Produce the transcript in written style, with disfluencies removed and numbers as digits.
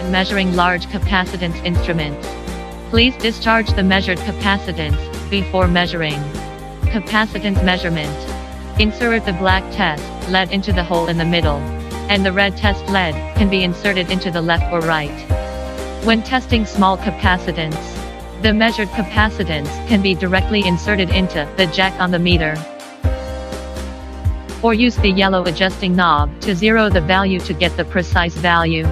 measuring large capacitance instruments. Please discharge the measured capacitance before measuring. Capacitance measurement. Insert the black test lead into the hole in the middle, and the red test lead can be inserted into the left or right. When testing small capacitance, the measured capacitance can be directly inserted into the jack on the meter, or use the yellow adjusting knob to zero the value to get the precise value.